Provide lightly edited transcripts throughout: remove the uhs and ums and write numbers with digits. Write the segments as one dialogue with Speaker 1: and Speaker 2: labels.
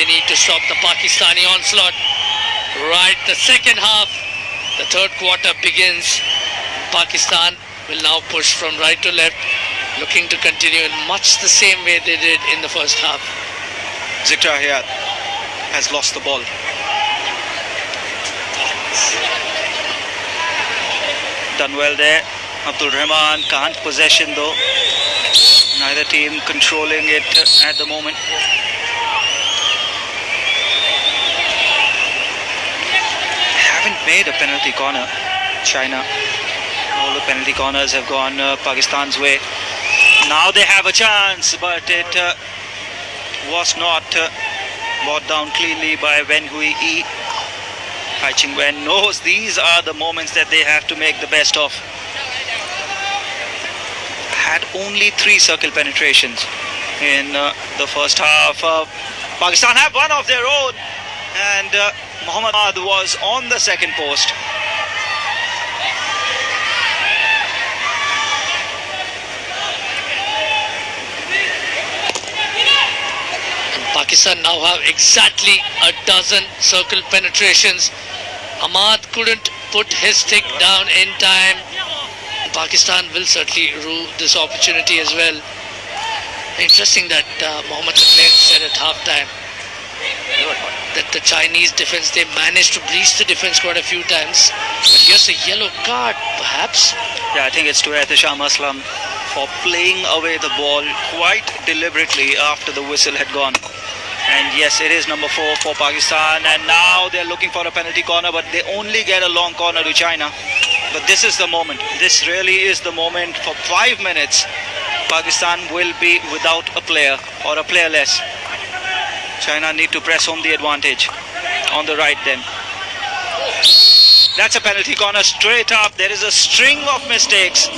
Speaker 1: They need to stop the Pakistani onslaught. Right, the second half, the third quarter begins. Pakistan will now push from right to left, looking to continue in much the same way they did in the first half.
Speaker 2: Zikra Hayat has lost the ball. Done well there. Abdul Rahman can't possession though. Neither team controlling it at the moment. Haven't made a penalty corner, China. All the penalty corners have gone Pakistan's way. Now they have a chance, but it was not brought down cleanly by Wen Hui Yi. Hai Ching-wen knows these are the moments that they have to make the best of. Had only 3 circle penetrations in the first half. Pakistan have one of their own, and Mohammad Ahmad was on the second post.
Speaker 1: Pakistan now have exactly a dozen circle penetrations. Ahmad couldn't put his stick down in time. Pakistan will certainly rue this opportunity as well. Interesting that Mohammad Shakil said at halftime that the Chinese defense, they managed to breach the defense quite a few times. But here's a yellow card, perhaps.
Speaker 2: Yeah, I think it's to Ehtisham Aslam for playing away the ball quite deliberately after the whistle had gone. And yes, it is number 4 for Pakistan, and now they're looking for a penalty corner, but they only get a long corner to China. But this is the moment. This really is the moment. For 5 minutes, Pakistan will be without a player or a player less. China need to press home the advantage on the right then. That's a penalty corner straight up. There is a string of mistakes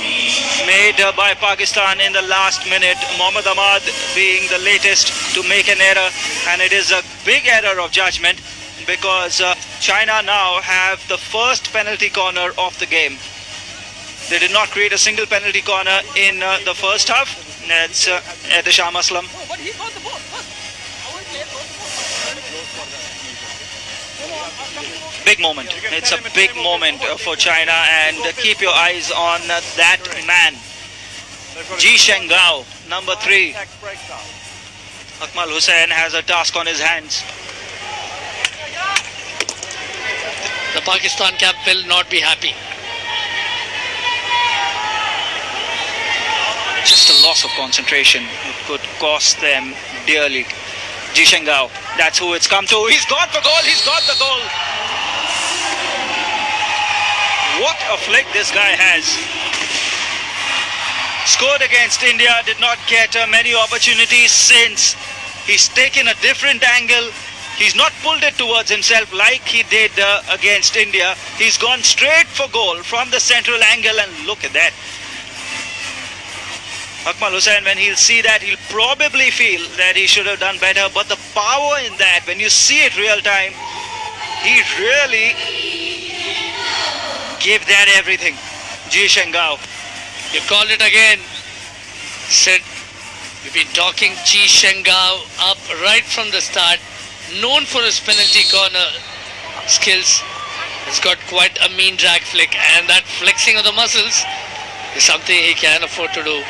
Speaker 2: made by Pakistan in the last minute. Mohammad Ahmad being the latest to make an error, and it is a big error of judgment because China now have the first penalty corner of the game. They did not create a single penalty corner in the first half. That's Ehtisham Aslam. Big moment. It's a big moment for China, and keep your eyes on that man. Ji Shengao, number 3. Akmal Hussain has a task on his hands.
Speaker 1: The Pakistan camp will not be happy.
Speaker 2: Just a loss of concentration. It could cost them dearly. Ji Shengao, that's who it's come to. He's got the goal. He's got the goal. What a flick this guy has. Scored against India, did not get many opportunities since. He's taken a different angle. He's not pulled it towards himself like he did against India. He's gone straight for goal from the central angle, and look at that. Akmal Hussain, when he'll see that, he'll probably feel that he should have done better. But the power in that, when you see it real time, he really gave that everything. Ji Shengao.
Speaker 1: You called it again. Sid, we've been talking Ji Shengao up right from the start. Known for his penalty corner skills. He's got quite a mean drag flick, and that flexing of the muscles is something he can afford to do.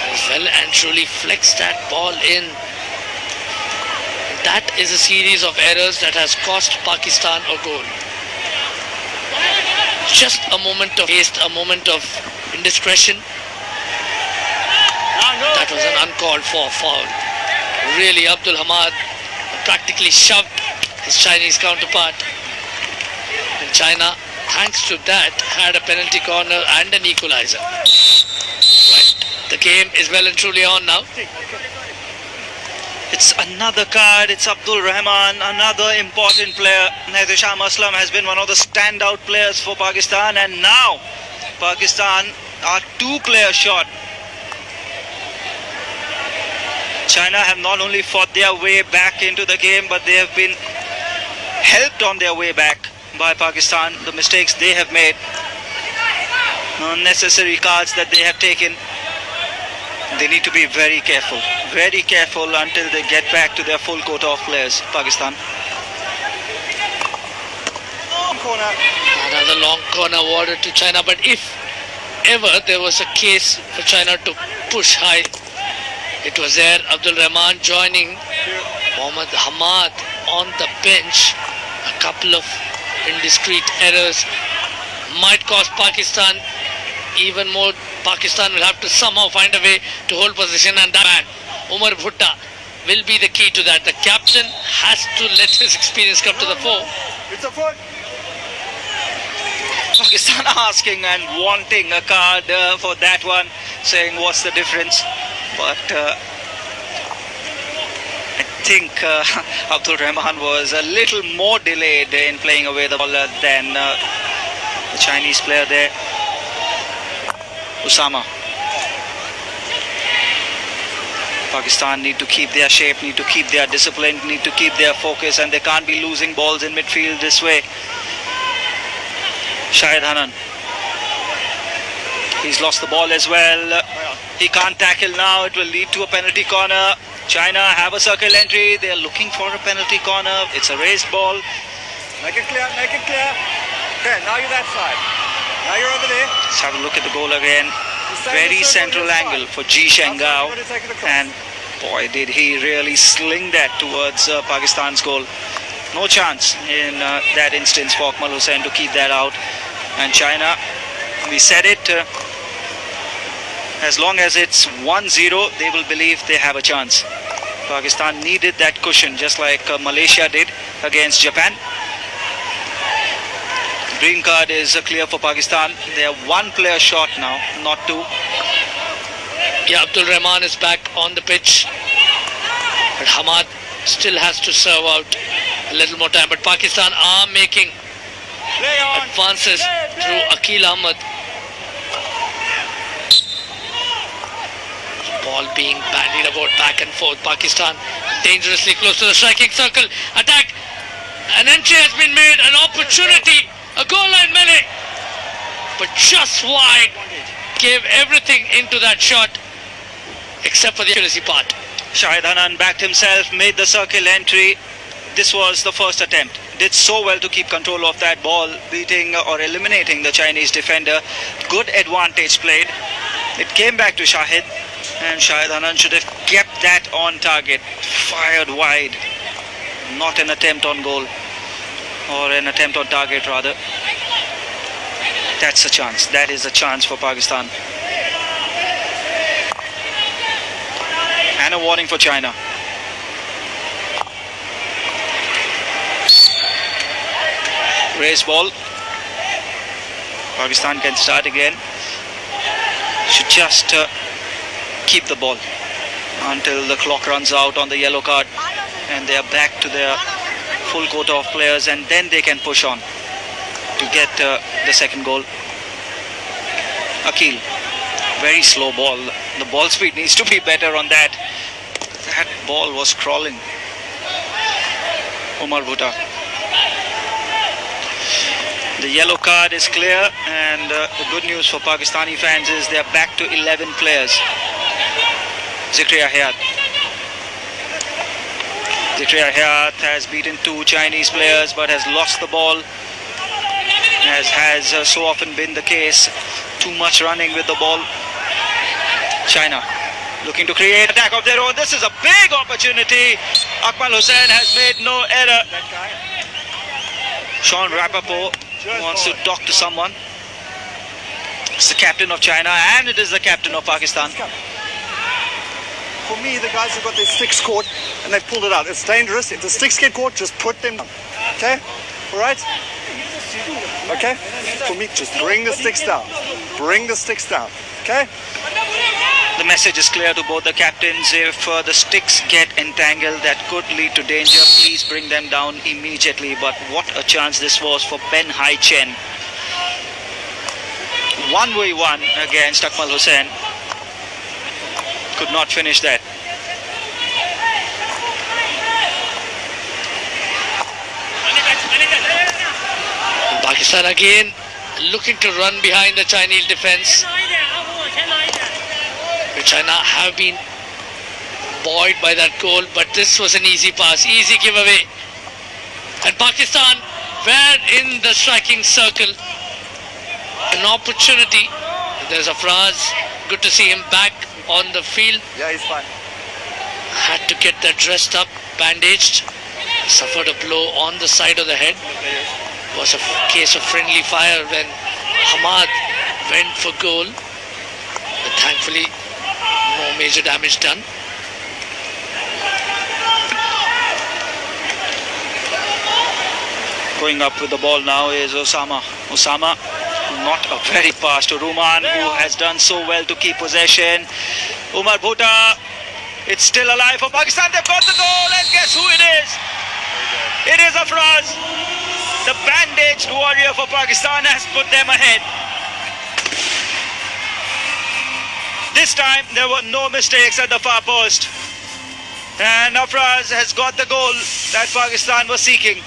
Speaker 1: As well and truly flex that ball in. That is a series of errors that has cost Pakistan a goal. Just a moment of haste, a moment of indiscretion. That was an uncalled for foul. Really, Abdul Hamad practically shoved his Chinese counterpart. And China, thanks to that, had a penalty corner and an equalizer. Right. The game is well and truly on now.
Speaker 2: It's another card. It's Abdul Rahman, another important player. Ehtisham Aslam has been one of the standout players for Pakistan, and now Pakistan are 2 players short. China have not only fought their way back into the game, but they have been helped on their way back by Pakistan. The mistakes they have made, unnecessary cards that they have taken. They need to be very careful until they get back to their full quota of players, Pakistan.
Speaker 3: Corner.
Speaker 1: Another long corner awarded to China, but if ever there was a case for China to push high, it was there. Abdul Rahman joining Mohammad Hamad on the bench. A couple of indiscreet errors might cost Pakistan even more. Pakistan will have to somehow find a way to hold position, and that man, Umar Bhutta, will be the key to that. The captain has to let his experience come to the fore.
Speaker 3: It's a foot.
Speaker 2: Pakistan asking and wanting a card for that one, saying what's the difference. But I think Abdul Rahman was a little more delayed in playing away the ball than the Chinese player there, Usama. Pakistan need to keep their shape, need to keep their discipline, need to keep their focus, and they can't be losing balls in midfield this way. Shahid Hanan, he's lost the ball as well. He can't tackle now. It will lead to a penalty corner. China have a circle entry. They are looking for a penalty corner. It's a raised ball.
Speaker 3: Make it clear, make it clear. Okay, now you're that side. Now you're over there.
Speaker 2: Let's have a look at the goal again. Very central angle for Ji Shengao. And boy, did he really sling that towards Pakistan's goal. No chance in that instance for Akmal Hussain to keep that out. And China, we said it, as long as it's 1-0, they will believe they have a chance. Pakistan needed that cushion, just like Malaysia did against Japan. Green card is clear for Pakistan. They are one player short now, not two.
Speaker 1: Yeah, Abdul Rahman is back on the pitch, but Hamad still has to serve out a little more time. But Pakistan are making advances through Akil Ahmed. Ball being bandied about back and forth. Pakistan dangerously close to the striking circle. Attack. An entry has been made. An opportunity. A goal line melee. But just wide. Gave everything into that shot except for the accuracy part.
Speaker 2: Shahid Hanan backed himself, made the circle entry. This was the first attempt. Did so well to keep control of that ball, beating or eliminating the Chinese defender. Good advantage played. It came back to Shahid, and Shahid Hanan should have kept that on target. Fired wide. Not an attempt on goal, or an attempt on target rather. That's a chance. That is a chance for Pakistan. And a warning for China. Race ball. Pakistan can start again. Should just keep the ball until the clock runs out on the yellow card and they are back to their full quota of players, and then they can push on to get the second goal. Akil, very slow ball. The ball speed needs to be better on that. That ball was crawling. Umar Bhutta. The yellow card is clear, and the good news for Pakistani fans is they are back to 11 players. Zikriya Hayat. Zikriya Hayat has beaten two Chinese players but has lost the ball, as has so often been the case. Too much running with the ball. China looking to create attack of their own. This is a big opportunity. Akmal Hussain has made no error. Sean Rappaport wants to talk to someone. It's the captain of China, and it is the captain of Pakistan.
Speaker 3: For me, the guys have got their sticks caught and they've pulled it out. It's dangerous. If the sticks get caught, just put them down. Okay? All right? Okay? For me, just bring the sticks down. Bring the sticks down. Okay?
Speaker 2: The message is clear to both the captains. If the sticks get entangled, that could lead to danger. Please bring them down immediately. But what a chance this was for Ben Hai Chen. 1v1 against Akmal Hussain. Could not finish that.
Speaker 1: Pakistan again looking to run behind the Chinese defense. China have been buoyed by that goal, but this was an easy pass, easy giveaway. And Pakistan were in the striking circle. An opportunity. There's Afraz. Good to see him back on the field.
Speaker 3: Yeah, he's fine.
Speaker 1: Had to get that dressed up, bandaged. Suffered a blow on the side of the head. Was a case of friendly fire when Hamad went for goal. But thankfully, no major damage done.
Speaker 2: Going up with the ball now is Osama. Osama, not a very pass to Ruman, who has done so well to keep possession. Umar Bhutta, it's still alive for Pakistan. They've got the goal, and guess who it is? It is Afraz. The bandaged warrior for Pakistan has put them ahead. This time there were no mistakes at the far post, and Afraz has got the goal that Pakistan was seeking.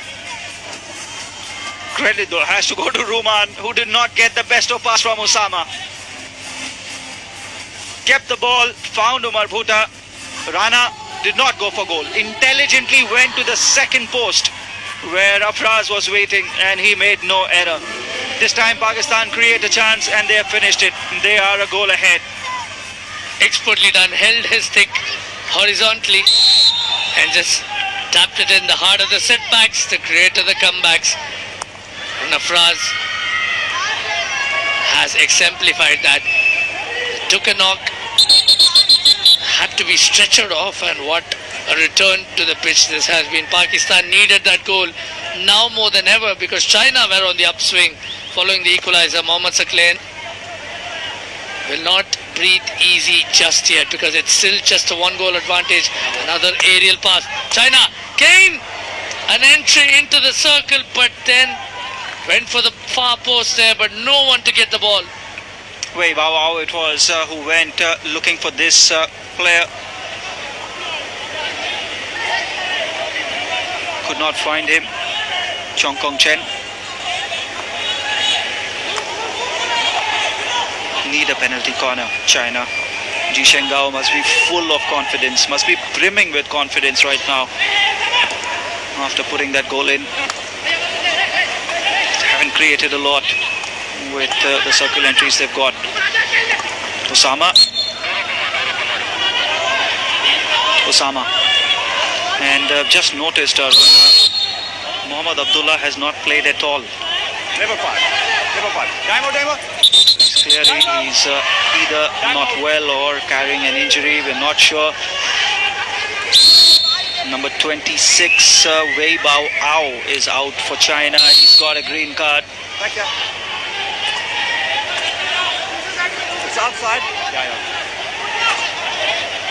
Speaker 2: Credit though has to go to Ruman, who did not get the best of pass from Osama. Kept the ball, found Umar Bhutta. Rana did not go for goal. Intelligently went to the second post where Afraz was waiting, and he made no error. This time Pakistan create a chance and they have finished it. They are a goal ahead.
Speaker 1: Expertly done. Held his stick horizontally and just tapped it in the heart of the setbacks to create the comebacks. And Afraz has exemplified that. Took a knock, had to be stretchered off, and what a return to the pitch this has been. Pakistan needed that goal now more than ever because China were on the upswing following the equalizer. Mohammad Saqlain will not breathe easy just yet because it's still just a 1-goal advantage. Another aerial pass. China gain an entry into the circle, but then went for the far post there, but no one to get the ball.
Speaker 2: Wei Bao it was who went looking for this player. Could not find him. Chong Kong Chen. Need a penalty corner, China. Ji Shengao must be full of confidence, must be brimming with confidence right now after putting that goal in. Haven't created a lot with the circle entries they've got. Osama. And just noticed Mohammad Abdullah has not played at all.
Speaker 3: Never fight. Demo.
Speaker 2: Clearly he's either not well or carrying an injury, we're not sure. Number 26, Wei Bao Ao is out for China. He's got a green card.
Speaker 3: Back here. It's outside. Yeah.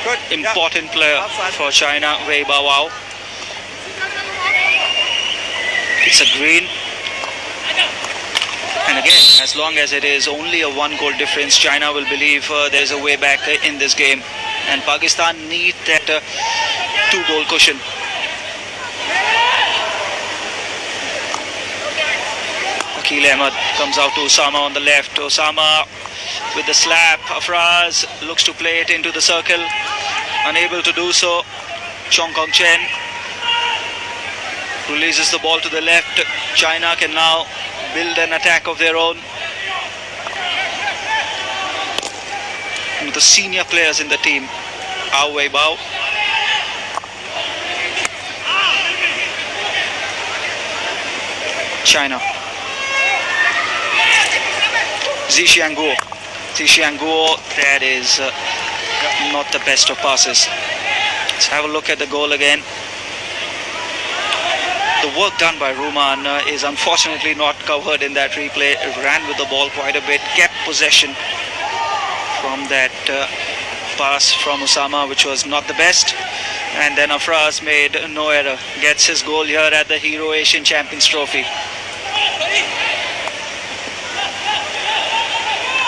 Speaker 3: Good.
Speaker 2: Important player for China, Wei Bao Ao. It's a green. And again, as long as it is only a 1-goal difference, China will believe there's a way back in this game. And Pakistan need that 2-goal cushion. Akil Ahmed comes out to Osama on the left. Osama with the slap. Afraz looks to play it into the circle. Unable to do so. Chong Kong Chen releases the ball to the left. China can now build an attack of their own. And the senior players in the team, Ao Wei Bao. China. Zhixiangguo. That is not the best of passes. Let's have a look at the goal again. The work done by Ruman is unfortunately not covered in that replay. Ran with the ball quite a bit, kept possession from that pass from Osama, which was not the best. And then Afraz made no error. Gets his goal here at the Hero Asian Champions Trophy.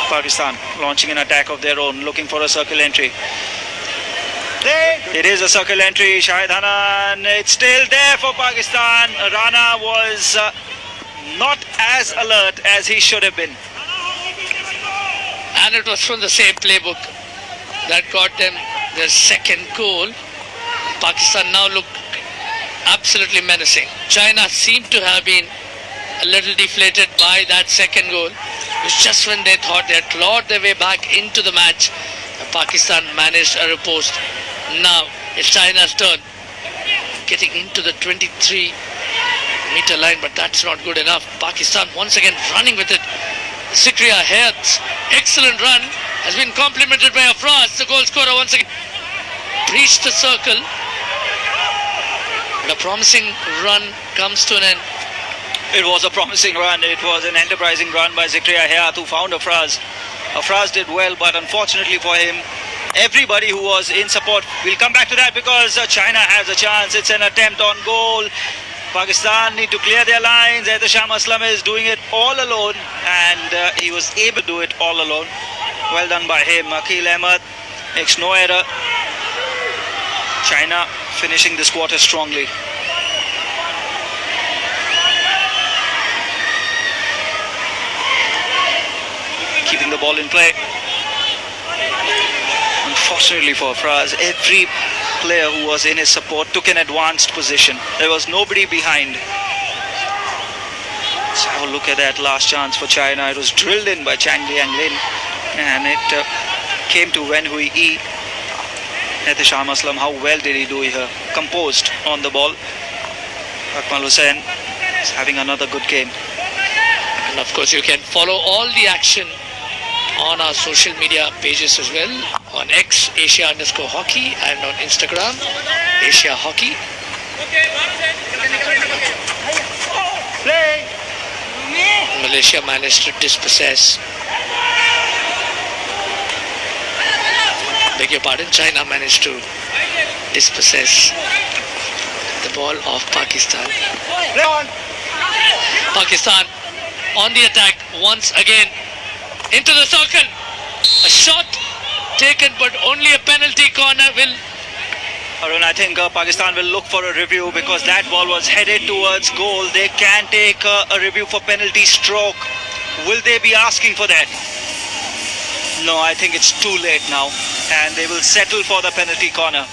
Speaker 2: Pakistan launching an attack of their own, looking for a circle entry. It is a circle entry. Shahid Hanan, it's still there for Pakistan. Rana was not as alert as he should have been.
Speaker 1: And it was from the same playbook. That got them their second goal. Pakistan now look absolutely menacing. China seemed to have been a little deflated by that second goal. It was just when they thought they had clawed their way back into the match. Pakistan managed a riposte. Now it's China's turn. Getting into the 23-meter line, but that's not good enough. Pakistan once again running with it. Zikria Hayat's excellent run has been complemented by Afraz, the goal scorer, once again breached the circle. The promising run comes to an end.
Speaker 2: It was a promising run. It was an enterprising run by Zikria Hayat, who found Afraz. Afraz did well, but unfortunately for him, everybody who was in support. We'll come back to that because China has a chance. It's an attempt on goal. Pakistan need to clear their lines. Ehtesham Aslam is doing it all alone, and he was able to do it all alone. Well done by him. Akil Ahmed makes no error. China finishing this quarter strongly. Keeping the ball in play. Unfortunately for Afraz, every player who was in his support took an advanced position. There was nobody behind. Let's have a look at that last chance for China. It was drilled in by Chang Lianglin, and it came to Wen Hui Yi. Ehtesham Aslam, how well did he do here? Composed on the ball. Akmal Hussain is having another good game.
Speaker 1: And of course, you can follow all the action on our social media pages as well. On X, Asia_Hockey, and on Instagram, Asia Hockey.
Speaker 3: Play!
Speaker 1: Malaysia managed to dispossess. Beg your pardon, China managed to dispossess the ball of Pakistan.
Speaker 3: Play on!
Speaker 1: Pakistan on the attack once again. Into the circle. A shot taken, but only a penalty corner will.
Speaker 2: Arun, I think Pakistan will look for a review because that ball was headed towards goal. They can take a review for penalty stroke. Will they be asking for that? No, I think it's too late now, and they will settle for the penalty corner.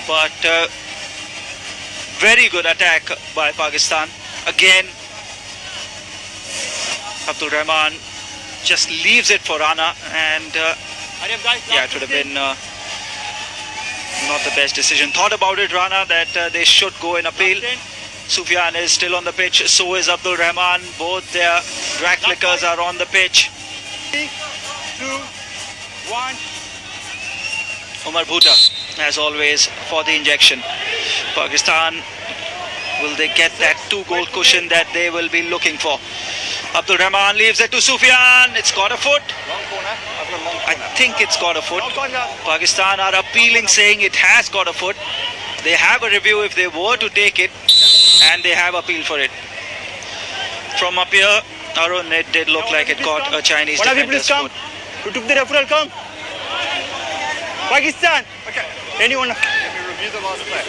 Speaker 2: But very good attack by Pakistan. Again, Abdul Rahman just leaves it for Rana, and yeah, it would have been not the best decision. Thought about it, Rana, that they should go in appeal. Sufyan is still on the pitch, so is Abdul Rahman. Both their drag flickers are on the pitch.
Speaker 3: 3, 2, 1.
Speaker 2: Umar Bhuta, as always, for the injection. Pakistan, will they get that 2-goal cushion that they will be looking for? Abdul Rahman leaves it to Sufyan. It's got a foot.
Speaker 3: Long corner. I've got long
Speaker 2: I
Speaker 3: corner.
Speaker 2: think it's got a foot.
Speaker 3: Long corner.
Speaker 2: Pakistan are appealing, saying it has got a foot. They have a review if they were to take it, and they have appealed for it. From up here, Arun, it did look like it got a Chinese
Speaker 3: One of you please
Speaker 2: defender's
Speaker 3: come.
Speaker 2: foot.
Speaker 3: Who took the referral? Come. Pakistan. Okay. Anyone? Let me review the last play.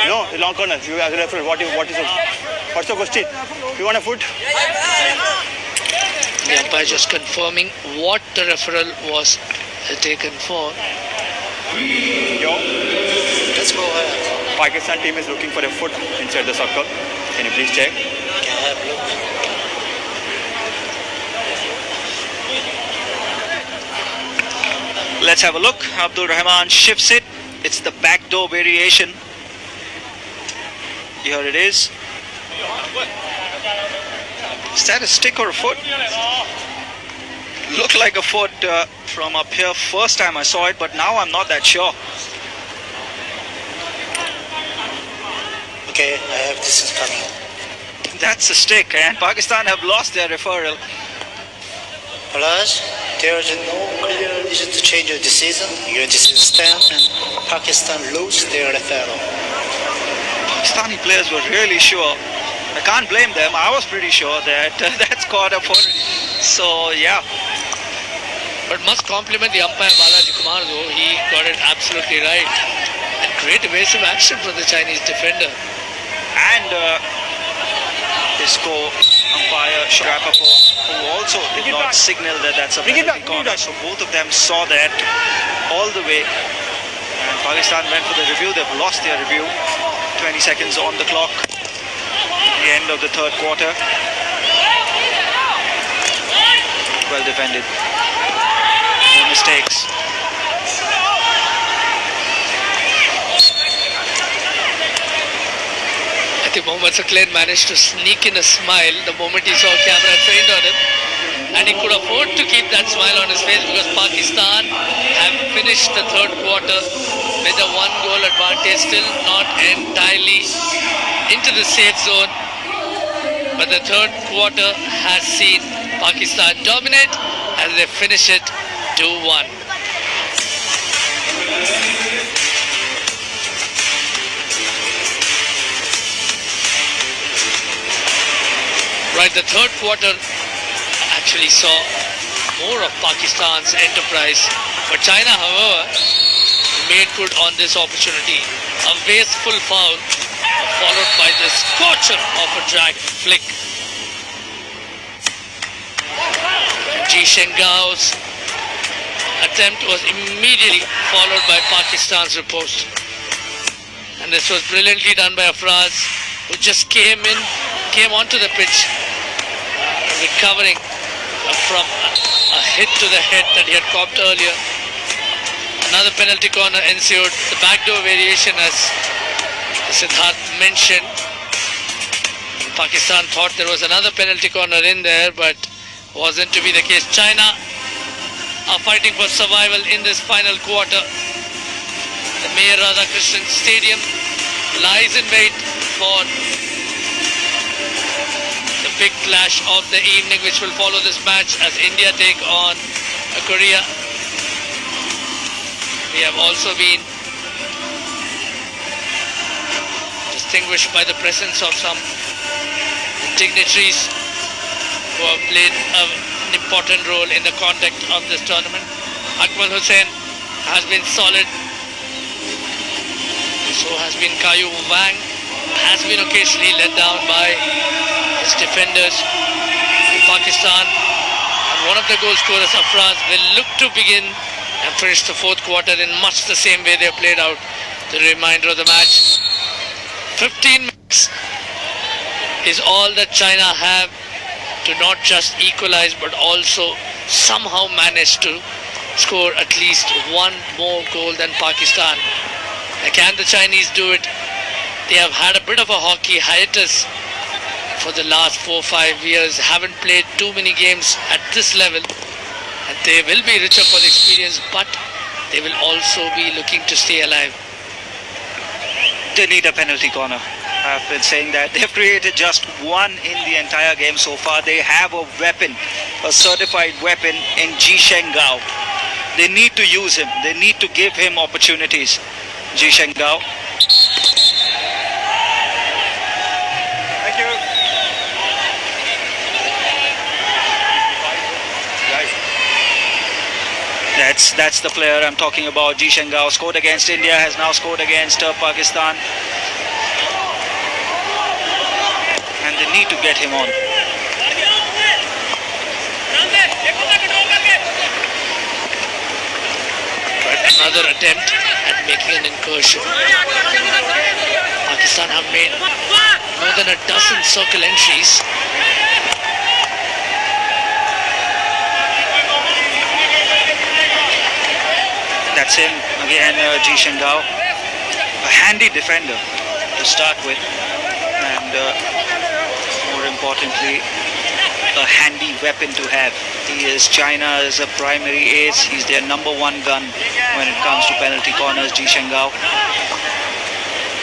Speaker 3: No, the long corner. You have the referral. What's the question? You want a foot?
Speaker 1: The umpire just confirming what the referral was taken for.
Speaker 3: Yo.
Speaker 4: Let's go ahead.
Speaker 3: Pakistan team is looking for a foot inside the circle. Can you please check?
Speaker 4: Can I have a look?
Speaker 2: Let's have a look. Abdul Rahman shifts it. It's the backdoor variation. Here it is. Is that a stick or a foot? Looked like a foot from up here first time I saw it, but now I'm not that sure.
Speaker 4: Okay, I have this is coming.
Speaker 2: That's a stick, and Pakistan have lost their referral.
Speaker 4: Plus, there is no clear reason to change the decision. Your decision stand and Pakistan lose their referral.
Speaker 2: Pakistani players were really sure. I can't blame them. I was pretty sure that that's caught a foot. So, yeah.
Speaker 1: But must compliment the umpire Balaji Kumar though. He got it absolutely right. And great evasive action from the Chinese defender.
Speaker 2: And Isco umpire Shrapapur, who also did not signal that that's a penalty corner. So both of them saw that all the way. And Pakistan went for the review. They've lost their review. 20 seconds on the clock. The end of the third quarter. Well defended. No mistakes.
Speaker 1: I think Mohammad Saqlain managed to sneak in a smile the moment he saw camera trained on him, and he could afford to keep that smile on his face because Pakistan have finished the third quarter with a 1-goal advantage, still not entirely into the safe zone, but the third quarter has seen Pakistan dominate as they finish it 2-1. Right, the third quarter actually saw more of Pakistan's enterprise, but China, however, made good on this opportunity. A wasteful foul followed by the scorcher of a drag flick. Ji Shengao's attempt was immediately followed by Pakistan's riposte. And this was brilliantly done by Afraz, who just came onto the pitch, recovering from a hit to the head that he had copped earlier. Another penalty corner ensued. The backdoor variation, as Siddharth mentioned. Pakistan thought there was another penalty corner in there, but wasn't to be the case. China are fighting for survival in this final quarter. The Mayor Radhakrishnan Stadium lies in wait for the big clash of the evening, which will follow this match as India take on Korea. We have also been distinguished by the presence of some dignitaries who have played an important role in the conduct of this tournament. Akmal Hussain has been solid. So has been Kayu Wang. Has been occasionally let down by his defenders. Pakistan and one of the goal scorers, Afraz, will look to begin and finish the fourth quarter in much the same way they played out the remainder of the match. 15 minutes is all that China have to not just equalize but also somehow manage to score at least one more goal than Pakistan. Can the Chinese do it? They have had a bit of a hockey hiatus for the last 4-5 years, haven't played too many games at this level, and they will be richer for the experience, but they will also be looking to stay alive.
Speaker 2: They need a penalty corner. I've been saying that they've created just one in the entire game so far. They have a weapon, a certified weapon in Ji Shengao. They need to use him. They need to give him opportunities. Ji Shengao.
Speaker 3: Thank you.
Speaker 2: That's the player I'm talking about. Ji Shengao scored against India, has now scored against Pakistan. And they need to get him on.
Speaker 1: Another attempt at making an incursion. Pakistan have made more than a dozen circle entries.
Speaker 2: That's him again, Ji Shengao. A handy defender to start with, and more importantly, a handy weapon to have. He is China's primary ace. He's their number one gun when it comes to penalty corners, Ji Shengao.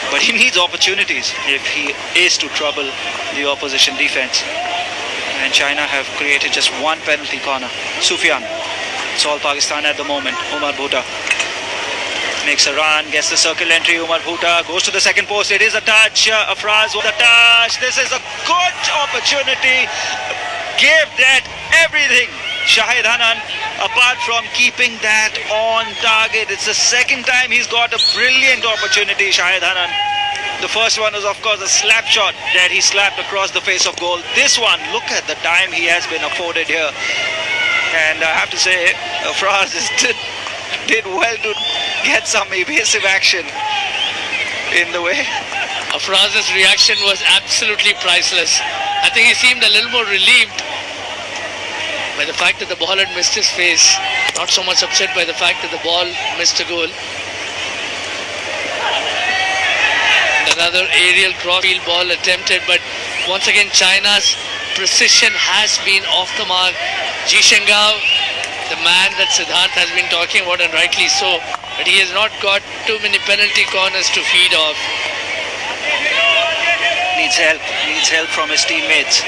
Speaker 2: But he needs opportunities if he is to trouble the opposition defense. And China have created just one penalty corner. Sufyan. It's all Pakistan at the moment. Umar Bhuta makes a run, gets the circle entry. Umar Bhuta goes to the second post. It is a touch. Afraz with a touch. This is a good opportunity. Gave that everything. Shahid Hanan, apart from keeping that on target, it's the second time he's got a brilliant opportunity, Shahid Hanan. The first one was, of course, a slap shot that he slapped across the face of goal. This one, look at the time he has been afforded here. And I have to say, Afraz did well to get some evasive action in the way.
Speaker 1: Afraz's reaction was absolutely priceless. I think he seemed a little more relieved by the fact that the ball had missed his face, not so much upset by the fact that the ball missed a goal. Another aerial crossfield ball attempted, but once again China's precision has been off the mark. Ji Shengao, the man that Siddharth has been talking about, and rightly so, but he has not got too many penalty corners to feed off.
Speaker 2: Needs help from his teammates.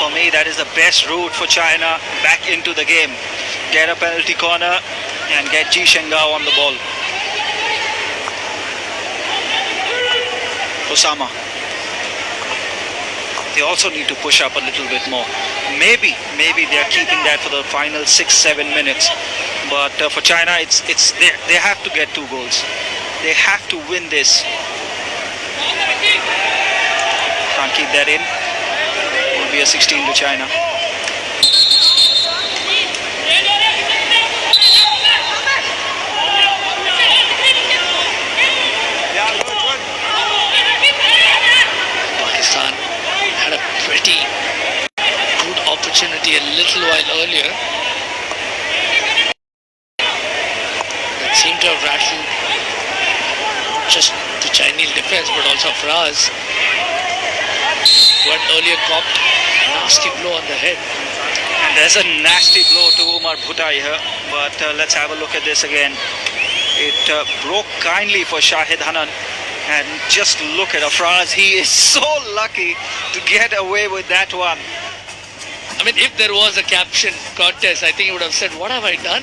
Speaker 2: For me, that is the best route for China back into the game. Get a penalty corner and get Ji Shengao on the ball. Osama. They also need to push up a little bit more. Maybe they are keeping that for the final 6-7 minutes. But for China, they have to get 2 goals. They have to win this. Can't keep that in. Will be a 16 to China.
Speaker 1: Pakistan had a pretty good opportunity a little while earlier that seemed to have rattled not just the Chinese defense but also Afraz, who had earlier copped a nasty blow on the head.
Speaker 2: And there's a nasty blow to Umar Bhutta here. But let's have a look at this again. It broke kindly for Shahid Hanan. And just look at Afraz. He is so lucky to get away with that one.
Speaker 1: I mean, if there was a caption contest, I think he would have said, "What have I done?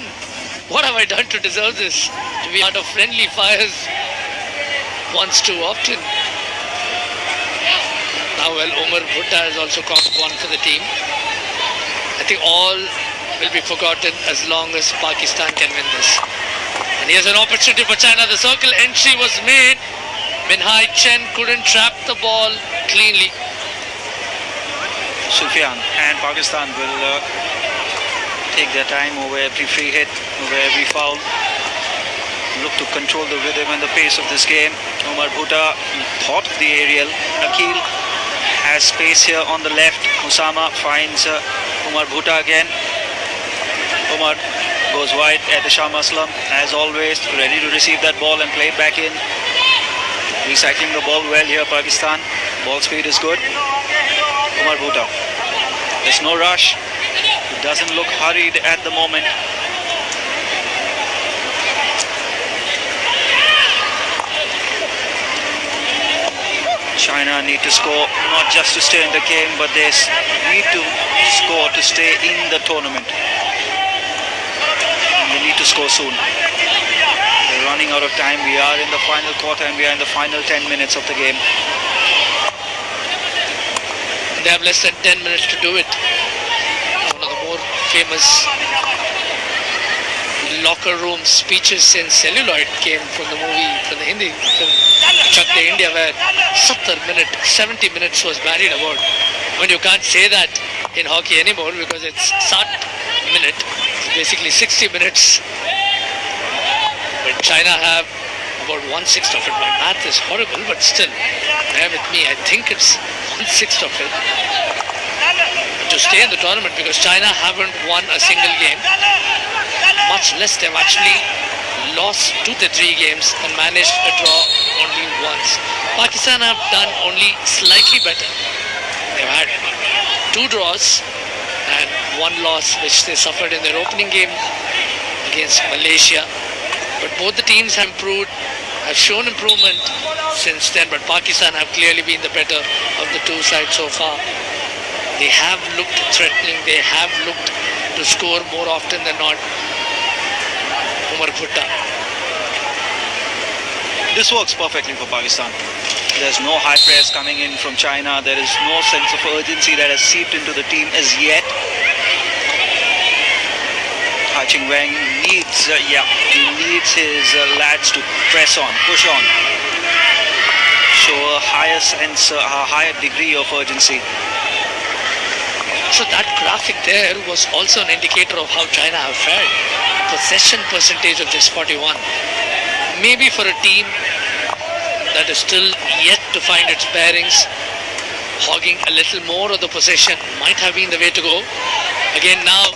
Speaker 1: What have I done to deserve this? To be out of friendly fires once too often." Now, well, Umar Bhutta has also cocked one for the team. I think all will be forgotten as long as Pakistan can win this. And here's an opportunity for China. The circle entry was made. Minhai Chen couldn't trap the ball cleanly.
Speaker 2: Sufyan and Pakistan will take their time over every free hit, over every foul. Look to control the rhythm and the pace of this game. Umar Bhutta thought of the aerial. Akil has space here on the left. Osama finds Umar Bhutta again. Umar goes wide at the Shah Aslam, as always, ready to receive that ball and play it back in. Recycling the ball well here, Pakistan. Ball speed is good. Umar Bhutta. There's no rush. He doesn't look hurried at the moment. China need to score not just to stay in the game, but they need to score to stay in the tournament. And they need to score soon. We're running out of time. We are in the final quarter and we are in the final 10 minutes of the game.
Speaker 1: They have less than 10 minutes to do it. One of the more famous locker room speeches in celluloid came from the movie, from the Hindi film Chak De India, where 70 minutes was bandied about. I mean, you can't say that in hockey anymore because it's 60 minute. It's basically 60 minutes. But China have about 1/6 of it. My math is horrible, but still, bear with me. I think it's 1/6 of it to stay in the tournament, because China haven't won a single game. Much less they've actually lost 2 of the 3 games and managed a draw only once. Pakistan have done only slightly better. They've had 2 draws and 1 loss, which they suffered in their opening game against Malaysia. But both the teams have improved, have shown improvement since then, but Pakistan have clearly been the better of the 2 sides so far. They have looked threatening, they have looked to score more often than not. Umar Bhutta.
Speaker 2: This works perfectly for Pakistan. There's no high press coming in from China. There is no sense of urgency that has seeped into the team as yet. Ha Qingweng needs, he needs his lads to press on, push on. Show a higher sense, a higher degree of urgency.
Speaker 1: So that graphic there was also an indicator of how China have fared. Possession percentage of just 41. Maybe for a team that is still yet to find its bearings, hogging a little more of the possession might have been the way to go. Again now,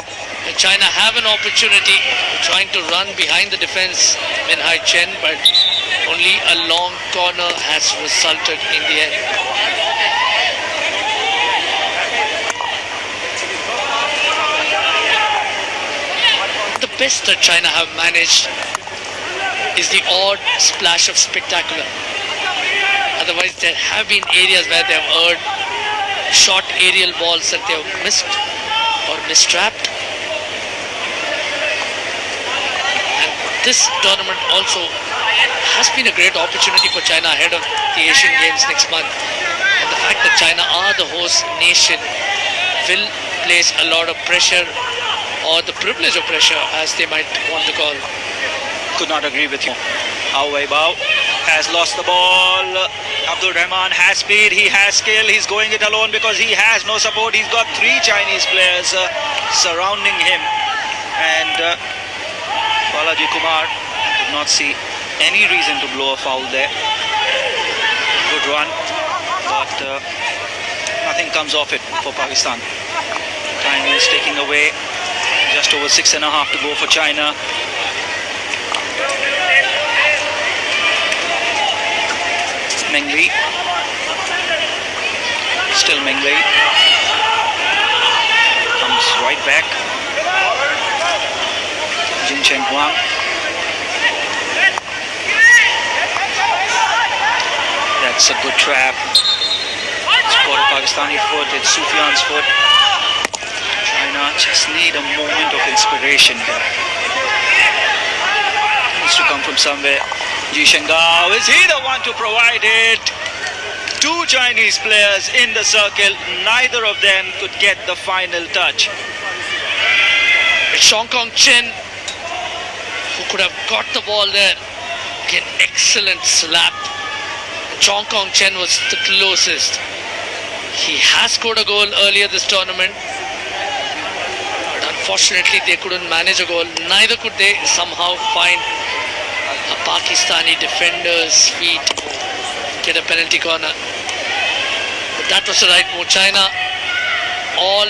Speaker 1: China have an opportunity trying to run behind the defense, Min Hai Chen, but only a long corner has resulted in the end. The best that China have managed is the odd splash of spectacular. Otherwise, there have been areas where they have earned short aerial balls that they have missed or mistrapped. And this tournament also has been a great opportunity for China ahead of the Asian Games next month. And the fact that China are the host nation will place a lot of pressure, or the privilege of pressure as they might want to call.
Speaker 2: Could not agree with you. Hao Weibao has lost the ball. Abdul Rahman has speed, he has skill, he's going it alone because he has no support. He's got 3 Chinese players surrounding him. And Balaji Kumar did not see any reason to blow a foul there. Good run, but nothing comes off it for Pakistan. Time is taking away. Just over 6.5 to go for China. Meng Li. Still Meng Li. Comes right back. Jin Cheng Huang. That's a good trap. It's caught a Pakistani foot. It's Sufyan's foot. China just need a moment of inspiration here. Needs to come from somewhere. Ji Shengao, is he the one to provide it? 2 Chinese players in the circle. Neither of them could get the final touch.
Speaker 1: It's Chong Kong Chen who could have got the ball there. Again, excellent slap. Chong Kong Chen was the closest. He has scored a goal earlier this tournament. Unfortunately, they couldn't manage a goal. Neither could they somehow find a Pakistani defender's feet, get a penalty corner. But that was the right move. China, all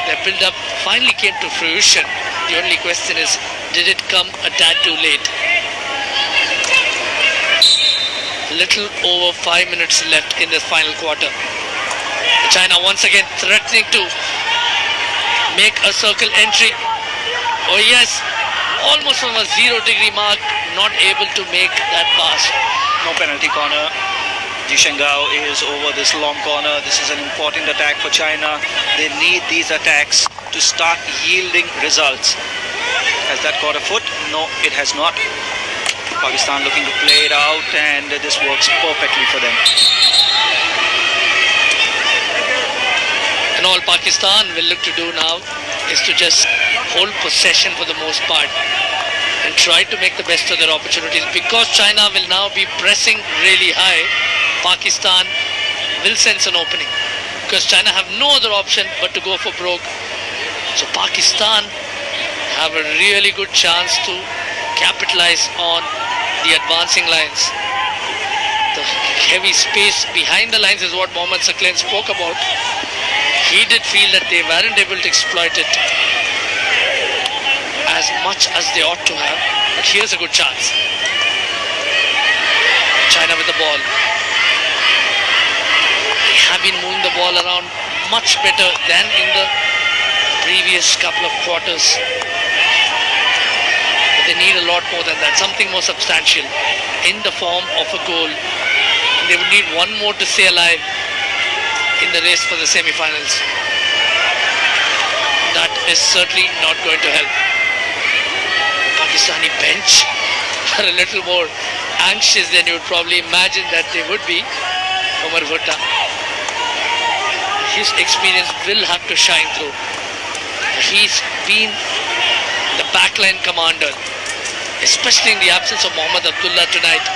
Speaker 1: their build-up finally came to fruition. The only question is, did it come a tad too late? Little over 5 minutes left in the final quarter. China once again threatening to make a circle entry. Oh yes, almost from a 0-degree mark, not able to make that pass.
Speaker 2: No penalty corner. Ji Shengao is over this long corner. This is an important attack for China. They need these attacks to start yielding results. Has that caught a foot? No, it has not. Pakistan looking to play it out, and this works perfectly for them.
Speaker 1: And all Pakistan will look to do now is to just hold possession for the most part and try to make the best of their opportunities. Because China will now be pressing really high, Pakistan will sense an opening. Because China have no other option but to go for broke. So Pakistan have a really good chance to capitalize on the advancing lines. The heavy space behind the lines is what Mohammad Saqlain spoke about. He did feel that they weren't able to exploit it as much as they ought to have. But here's a good chance. China with the ball. They have been moving the ball around much better than in the previous couple of quarters. But they need a lot more than that, something more substantial in the form of a goal. And they would need one more to stay alive in the race for the semi-finals. That is certainly not going to help. Pakistani bench are a little more anxious than you would probably imagine that they would be. Umar Bhutta, his experience will have to shine through. He's been the backline commander, especially in the absence of Mohammad Abdullah tonight.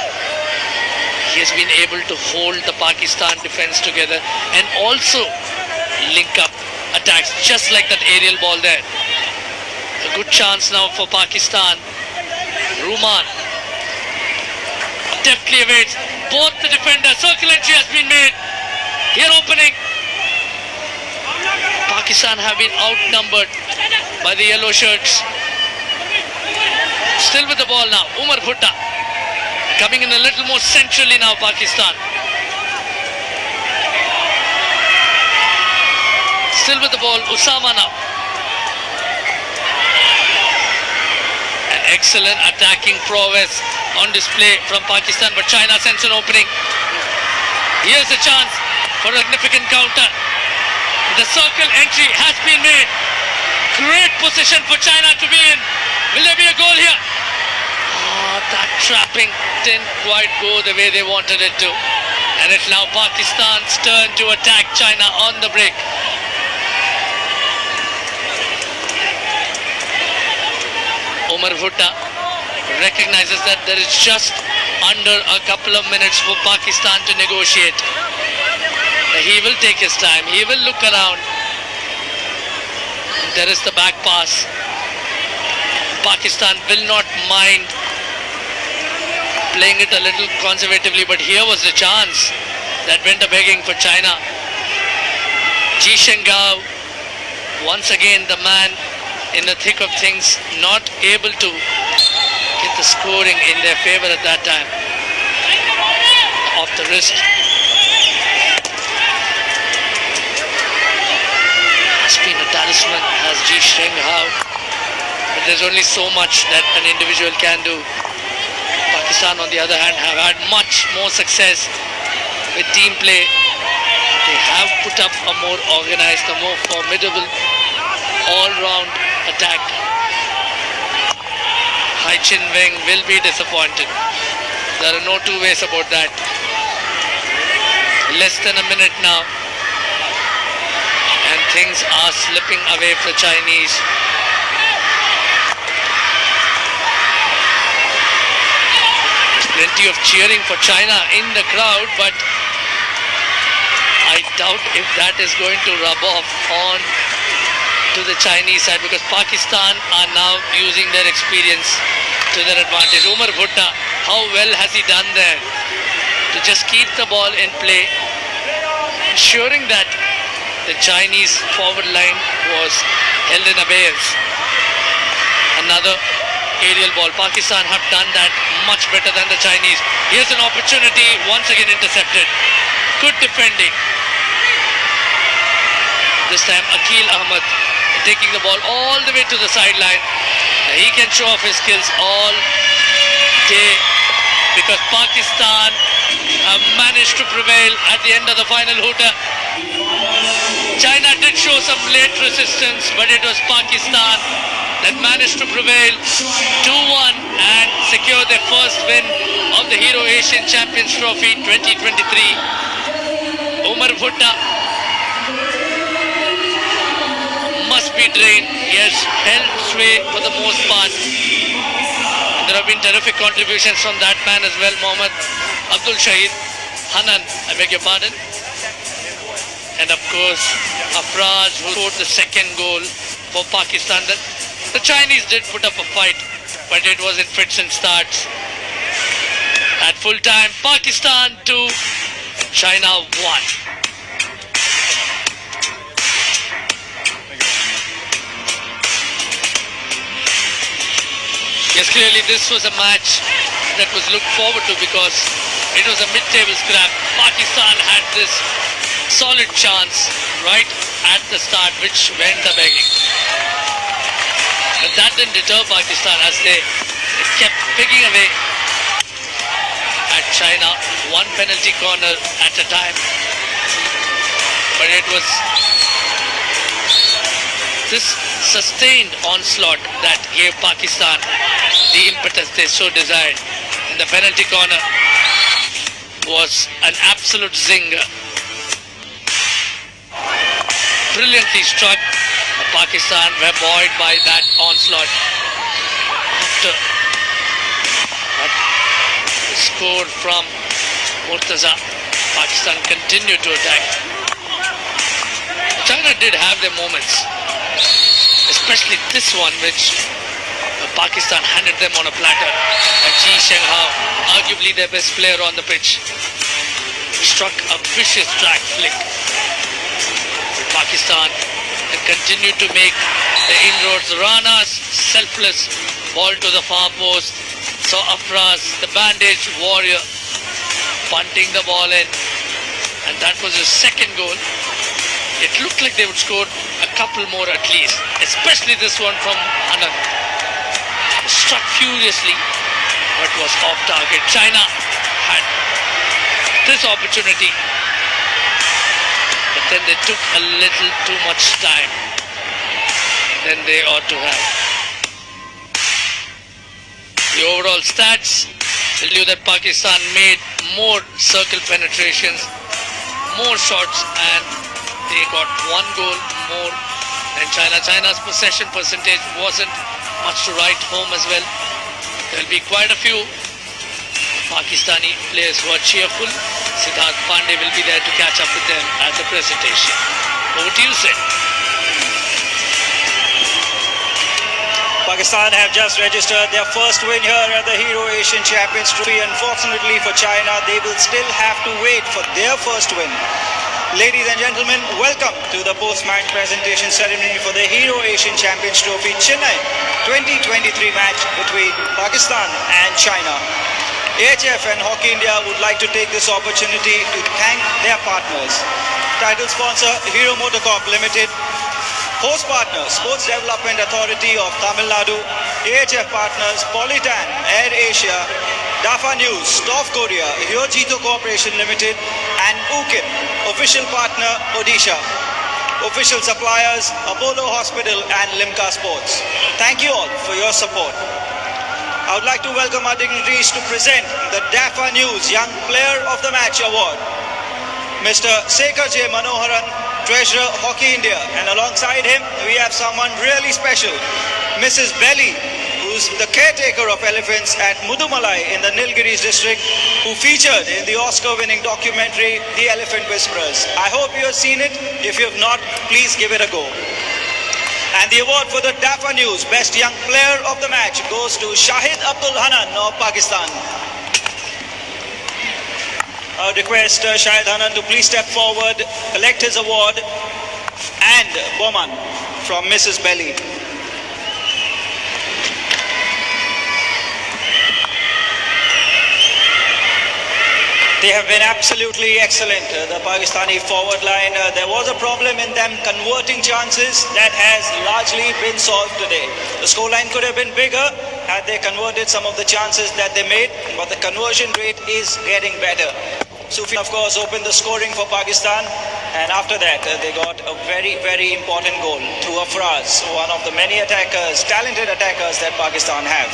Speaker 1: he has been able to hold the Pakistan defense together and also link up attacks just like that aerial ball there. A good chance now for Pakistan. Ruman deftly awaits both the defenders. Circle entry has been made. Here opening. Pakistan have been outnumbered by the yellow shirts. Still with the ball now. Umar Bhutta coming in a little more centrally now, Pakistan. Still with the ball, Usama now. An excellent attacking prowess on display from Pakistan, but China sends an opening. Here's a chance for a significant counter. The circle entry has been made. Great position for China to be in. Will there be a goal here? Oh, that trapping didn't quite go the way they wanted it to. And it's now Pakistan's turn to attack China on the break. Umar Bhutta recognizes that there is just under a couple of minutes for Pakistan to negotiate. He will take his time. He will look around. There is the back pass. Pakistan will not mind playing it a little conservatively, but here was the chance that went a begging for China. Ji Shengao, once again the man in the thick of things, not able to get the scoring in their favor at that time. Off the wrist. Has been a talisman, has Ji Shengao, but there's only so much that an individual can do. Pakistan, on the other hand, have had much more success with team play. They have put up a more organized, a more formidable, all-round attack. Hai Chin Weng will be disappointed. There are no two ways about that. Less than a minute now, and things are slipping away for Chinese. Plenty of cheering for China in the crowd, but I doubt if that is going to rub off on to the Chinese side, because Pakistan are now using their experience to their advantage. Umar Bhutta, how well has he done there to just keep the ball in play, ensuring that the Chinese forward line was held in abeyance. Another aerial ball. Pakistan have done that much better than the Chinese. Here's an opportunity, once again intercepted. Good defending. This time Akil Ahmed taking the ball all the way to the sideline. He can show off his skills all day, because Pakistan have managed to prevail at the end of the final hooter. China did show some late resistance, but it was Pakistan that managed to prevail 2-1 and secure their first win of the Hero Asian Champions Trophy 2023. Umar Bhutta must be drained. He has held sway for the most part. There have been terrific contributions from that man as well, Mohammad Abdul Shahid. Hanan, I beg your pardon. And of course, Afraj, who scored the second goal for Pakistan. The Chinese did put up a fight, but it was in fits and starts. At full time, Pakistan 2, China 1. Yes, clearly this was a match that was looked forward to, because it was a mid-table scrap. Pakistan had this solid chance right at the start, which went a begging. But that didn't deter Pakistan, as they kept picking away at China, one penalty corner at a time. But it was this sustained onslaught that gave Pakistan the impetus they so desired. And the penalty corner was an absolute zinger. Brilliantly struck. Pakistan were buoyed by that onslaught. After that score from Murtaza. Pakistan continued to attack. China did have their moments, especially this one, which Pakistan handed them on a platter. And Ji Shenghao, arguably their best player on the pitch, struck a vicious drag flick. Pakistan continued to make the inroads. Rana's selfless ball to the far post. Saw Afraz, the bandaged warrior, punting the ball in. And that was his second goal. It looked like they would score a couple more at least, especially this one from Anand. Struck furiously, but was off target. China had this opportunity, but then they took a little too much time than they ought to have. The overall stats tell you that Pakistan made more circle penetrations, more shots, and they got one goal more than China. China's possession percentage wasn't much to write home as well. There'll be quite a few Pakistani players who are cheerful. Siddharth Pandey will be there to catch up with them at the presentation. Over to you, Sid.
Speaker 2: Pakistan have just registered their first win here at the Hero Asian Champions Trophy. Unfortunately for China, they will still have to wait for their first win. Ladies and gentlemen, welcome to the post-match presentation ceremony for the Hero Asian Champions Trophy Chennai 2023 match between Pakistan and China. AHF and Hockey India would like to take this opportunity to thank their partners. Title sponsor Hero Motocorp Limited. Host partner Sports Development Authority of Tamil Nadu. AHF partners Politan, Air Asia, Dafa News, Stoff Korea, Hyojito Corporation Limited, and Ukin. Official partner Odisha. Official suppliers Apollo Hospital and Limca Sports. Thank you all for your support. I would like to welcome our dignitaries to present the DAFA News Young Player of the Match Award. Mr. Sekhar J. Manoharan, Treasurer Hockey India, and alongside him we have someone really special, Mrs. Belly, who's the caretaker of elephants at Mudumalai in the Nilgiris district, who featured in the Oscar-winning documentary The Elephant Whisperers. I hope you have seen it. If you have not, please give it a go. And the award for the DAFA News Best Young Player of the Match goes to Shahid Abdul Hanan of Pakistan. I would request Shahid Hanan to please step forward, collect his award, and Boman from Mrs. Belly. They have been absolutely excellent. The Pakistani forward line, there was a problem in them converting chances. That has largely been solved today. The scoreline could have been bigger had they converted some of the chances that they made, but the conversion rate is getting better. Sufi, of course, opened the scoring for Pakistan, and after that they got a very, very important goal through Afraz, one of the many attackers, talented attackers that Pakistan have.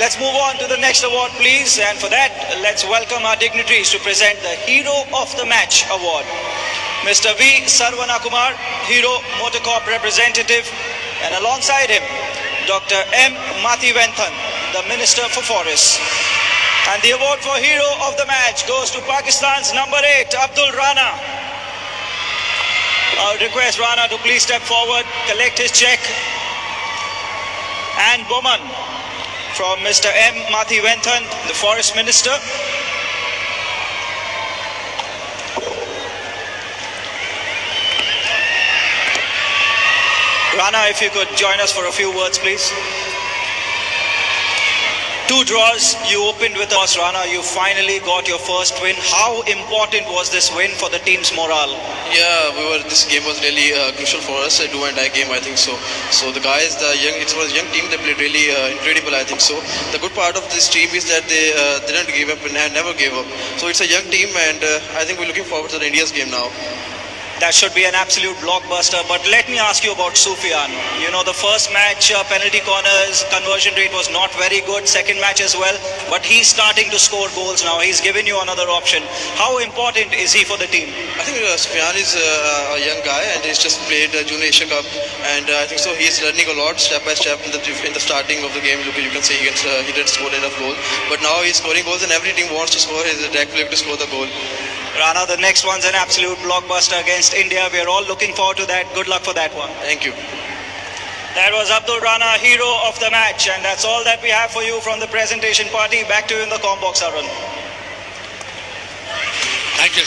Speaker 2: Let's move on to the next award, please. And for that, let's welcome our dignitaries to present the Hero of the Match Award. Mr. V. Sarvana Kumar, Hero Motocorp representative, and alongside him, Dr. M. Mathiventan, the Minister for Forests. And the award for Hero of the Match goes to Pakistan's number 8, Abdul Rana. I would request Rana to please step forward, collect his check. And Boman from Mr. M. Mathiventan, the Forest Minister. Rana, if you could join us for a few words, please. 2 draws, you opened with us, Rana. You finally got your first win. How important was this win for the team's morale?
Speaker 5: Yeah, this game was really crucial for us. Do and die game, I think so. So the guys, it was a young team. They played really incredible, I think so. The good part of this team is that they didn't give up and never gave up. So it's a young team, and I think we're looking forward to the India's game now.
Speaker 2: That should be an absolute blockbuster. But let me ask you about Sufyan. You know, the first match, penalty corners, conversion rate was not very good. Second match as well. But he's starting to score goals now. He's given you another option. How important is he for the team?
Speaker 5: I think Sufyan is a young guy and he's just played Junior Asia Cup, and I think so he's learning a lot step by step in the starting of the game. Look, you can see he didn't score enough goals, but now he's scoring goals and every team wants to score his attack player to score the goal.
Speaker 2: Rana, the next one's an absolute blockbuster against India. We are all looking forward to that. Good luck for that one.
Speaker 5: Thank you.
Speaker 2: That was Abdul Rana, hero of the match, and that's all that we have for you from the presentation party. Back to you in the com box, Arun.
Speaker 1: Thank you.